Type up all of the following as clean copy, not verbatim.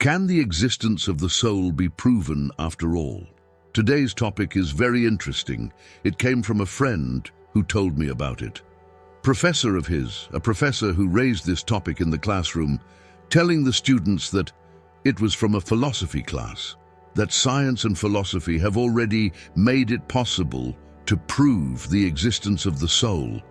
Can the existence of the soul be proven after all? Today's topic is very interesting. It came from a friend who told me about it. A professor who raised this topic in the classroom, telling the students that it was from a philosophy class, that science and philosophy have already made it possible to prove the existence of the soul.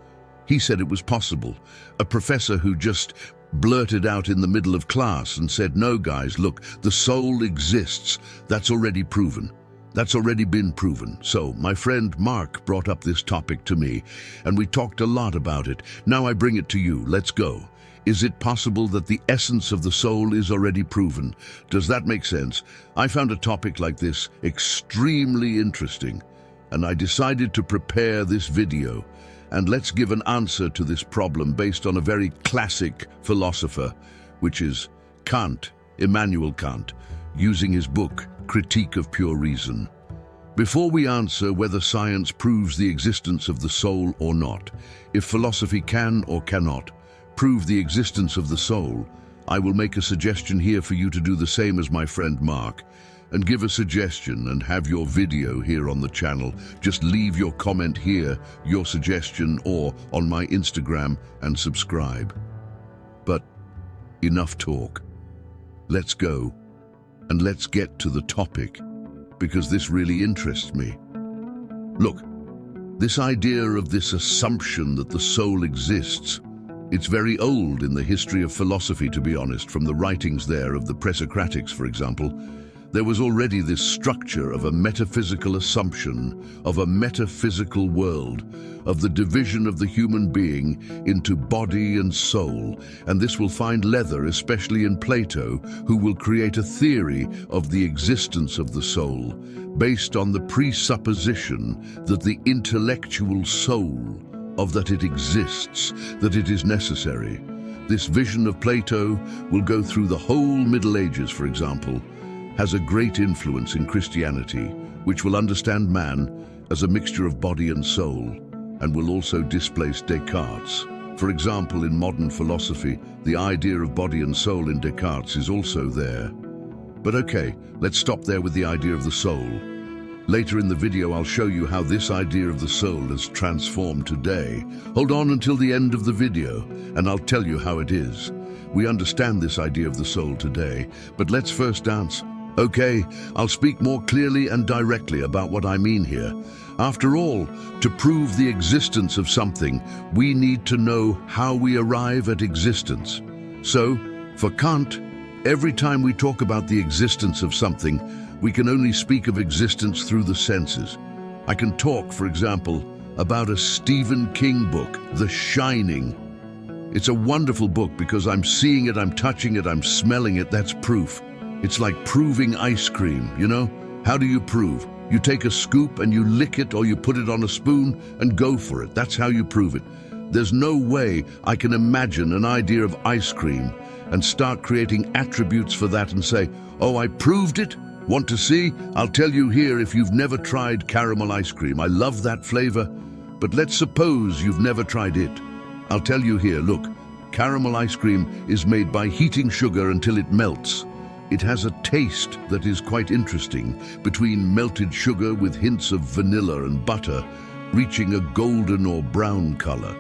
He said it was possible. A professor who just blurted out in the middle of class and said, "No, guys, look, the soul exists. That's already proven. That's already been proven." So my friend Mark brought up this topic to me, and we talked a lot about it. Now I bring it to you. Let's go. Is it possible that the essence of the soul is already proven? Does that make sense? I found a topic like this extremely interesting, and I decided to prepare this video. And let's give an answer to this problem based on a very classic philosopher, which is Kant, Immanuel Kant, using his book, Critique of Pure Reason. Before we answer whether science proves the existence of the soul or not, if philosophy can or cannot prove the existence of the soul, I will make a suggestion here for you to do the same as my friend Mark, and give a suggestion and have your video here on the channel. Just leave your comment here, your suggestion, or on my Instagram, and subscribe. But enough talk. Let's go, and let's get to the topic, because this really interests me. Look, this idea of this assumption that the soul exists, it's very old in the history of philosophy, to be honest, from the writings there of the Presocratics, for example. There was already this structure of a metaphysical assumption, of a metaphysical world, of the division of the human being into body and soul, and this will find leather, especially in Plato, who will create a theory of the existence of the soul, based on the presupposition that the intellectual soul, of that it exists, that it is necessary. This vision of Plato will go through the whole Middle Ages, for example, has a great influence in Christianity, which will understand man as a mixture of body and soul, and will also displace Descartes. For example, in modern philosophy, the idea of body and soul in Descartes is also there. But okay, let's stop there with the idea of the soul. Later in the video, I'll show you how this idea of the soul has transformed today. Hold on until the end of the video, and I'll tell you how it is. We understand this idea of the soul today, but let's first dance. Okay, I'll speak more clearly and directly about what I mean here. After all, to prove the existence of something, we need to know how we arrive at existence. So, for Kant, every time we talk about the existence of something, we can only speak of existence through the senses. I can talk, for example, about a Stephen King book, The Shining. It's a wonderful book because I'm seeing it, I'm touching it, I'm smelling it. That's proof. It's like proving ice cream, you know? How do you prove? You take a scoop and you lick it, or you put it on a spoon and go for it. That's how you prove it. There's no way I can imagine an idea of ice cream and start creating attributes for that and say, "Oh, I proved it? Want to see? I'll tell you here if you've never tried caramel ice cream. I love that flavor. But let's suppose you've never tried it. I'll tell you here, look, caramel ice cream is made by heating sugar until it melts. It has a taste that is quite interesting, between melted sugar with hints of vanilla and butter, reaching a golden or brown color.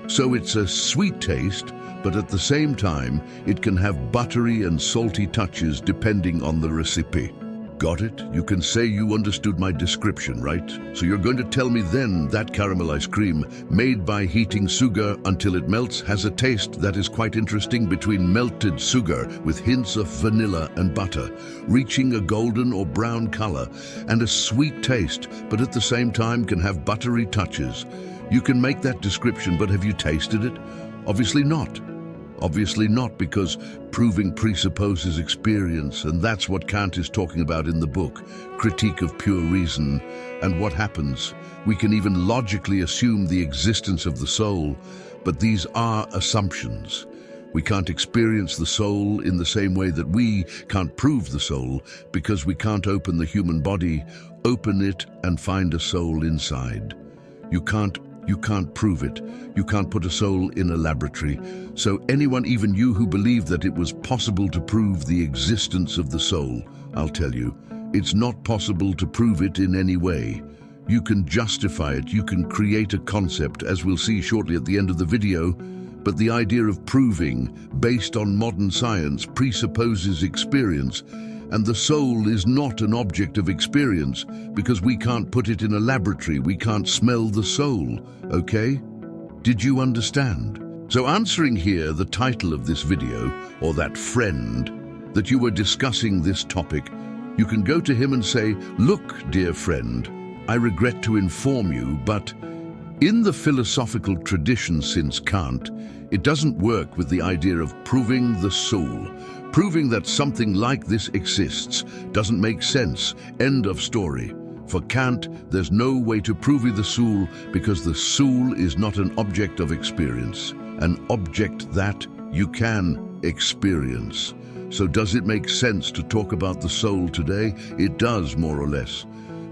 So it's a sweet taste, but at the same time, it can have buttery and salty touches depending on the recipe." Got it? You can say you understood my description, right? So you're going to tell me then that caramel ice cream, made by heating sugar until it melts, has a taste that is quite interesting, between melted sugar with hints of vanilla and butter, reaching a golden or brown color, and a sweet taste, but at the same time can have buttery touches. You can make that description, but have you tasted it? Obviously not. Obviously not, because proving presupposes experience, and that's what Kant is talking about in the book, Critique of Pure Reason. And what happens? We can even logically assume the existence of the soul, but these are assumptions. We can't experience the soul in the same way that we can't prove the soul, because we can't open the human body, open it and find a soul inside. You can't You can't prove it. You can't put a soul in a laboratory. So anyone, even you, who believed that it was possible to prove the existence of the soul, I'll tell you, it's not possible to prove it in any way. You can justify it, you can create a concept, as we'll see shortly at the end of the video, but the idea of proving, based on modern science, presupposes experience, and the soul is not an object of experience because we can't put it in a laboratory, we can't smell the soul, okay? Did you understand? So answering here the title of this video, or that friend, that you were discussing this topic, you can go to him and say, "Look, dear friend, I regret to inform you, but in the philosophical tradition since Kant, it doesn't work with the idea of proving the soul. Proving that something like this exists doesn't make sense. End of story. For Kant, there's no way to prove the soul because the soul is not an object of experience, an object that you can experience. So does it make sense to talk about the soul today? It does, more or less.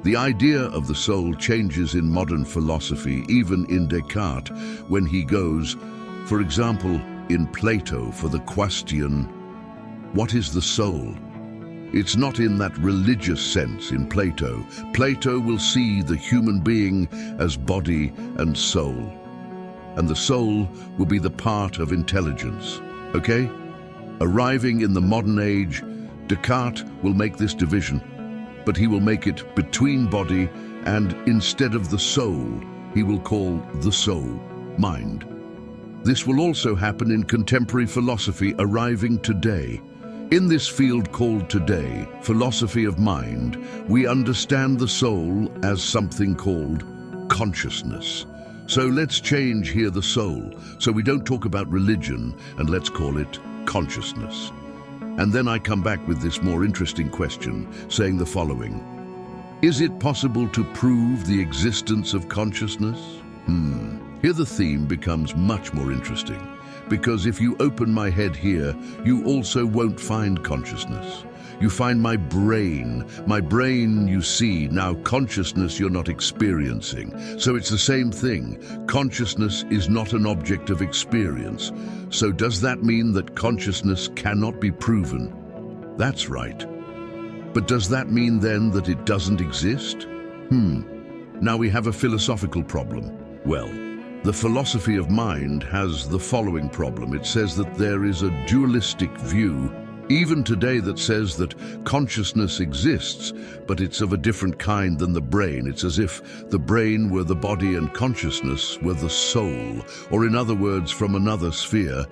The idea of the soul changes in modern philosophy, even in Descartes, when he goes, for example, in Plato, for the question, what is the soul? It's not in that religious sense in Plato. Plato will see the human being as body and soul. And the soul will be the part of intelligence, okay? Arriving in the modern age, Descartes will make this division, but he will make it between body and, instead of the soul, he will call the soul mind. This will also happen in contemporary philosophy arriving today. In this field called today, philosophy of mind, we understand the soul as something called consciousness. So let's change here the soul, so we don't talk about religion, and let's call it consciousness. And then I come back with this more interesting question, saying the following. Is it possible to prove the existence of consciousness? Here the theme becomes much more interesting, because if you open my head here, you also won't find consciousness. You find my brain. My brain you see, now consciousness you're not experiencing. So it's the same thing. Consciousness is not an object of experience. So does that mean that consciousness cannot be proven? That's right. But does that mean then that it doesn't exist? Now we have a philosophical problem. Well, the philosophy of mind has the following problem. It says that there is a dualistic view, even today, that says that consciousness exists, but it's of a different kind than the brain. It's as if the brain were the body and consciousness were the soul, or in other words, from another sphere.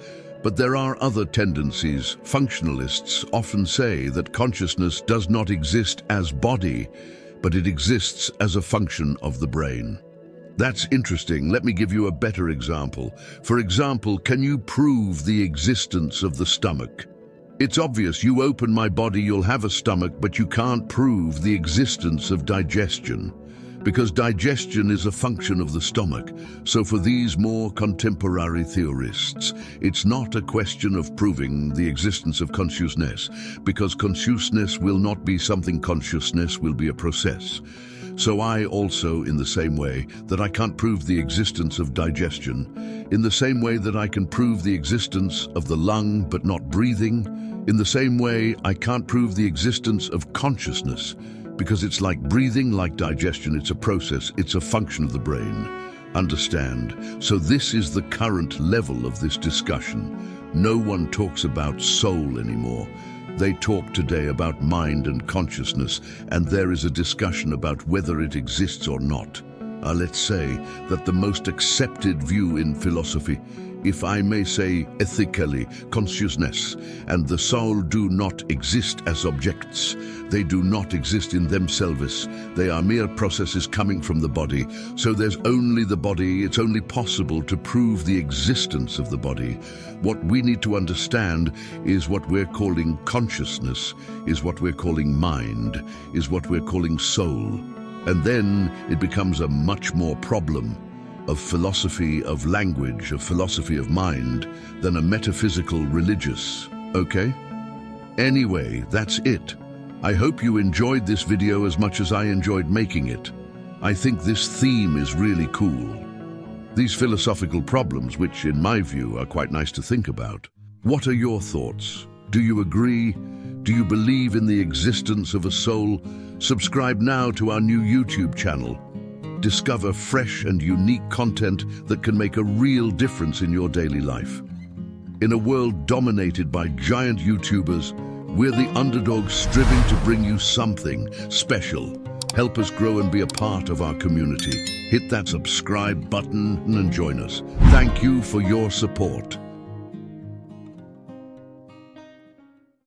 But there are other tendencies. Functionalists often say that consciousness does not exist as body, but it exists as a function of the brain. That's interesting. Let me give you a better example. For example, can you prove the existence of the stomach? It's obvious. You open my body, you'll have a stomach, but you can't prove the existence of digestion, because digestion is a function of the stomach. So for these more contemporary theorists, it's not a question of proving the existence of consciousness, because consciousness will not be something. Consciousness will be a process. So I also, in the same way that I can't prove the existence of digestion, in the same way that I can prove the existence of the lung but not breathing, in the same way I can't prove the existence of consciousness, because it's like breathing, like digestion. It's a process, it's a function of the brain. Understand? So this is the current level of this discussion. No one talks about soul anymore. They talk today about mind and consciousness, and there is a discussion about whether it exists or not. Let's say that the most accepted view in philosophy, if I may say ethically, consciousness and the soul do not exist as objects. They do not exist in themselves. They are mere processes coming from the body. So there's only the body. It's only possible to prove the existence of the body. What we need to understand is what we're calling consciousness, is what we're calling mind, is what we're calling soul. And then it becomes a much more problem of philosophy of language, of philosophy of mind, than a metaphysical religious, okay? Anyway, that's it. I hope you enjoyed this video as much as I enjoyed making it. I think this theme is really cool. These philosophical problems, which in my view are quite nice to think about. What are your thoughts? Do you agree? Do you believe in the existence of a soul? Subscribe now to our new YouTube channel. Discover fresh and unique content that can make a real difference in your daily life. In a world dominated by giant YouTubers, we're the underdogs striving to bring you something special. Help us grow and be a part of our community. Hit that subscribe button and join us. Thank you for your support.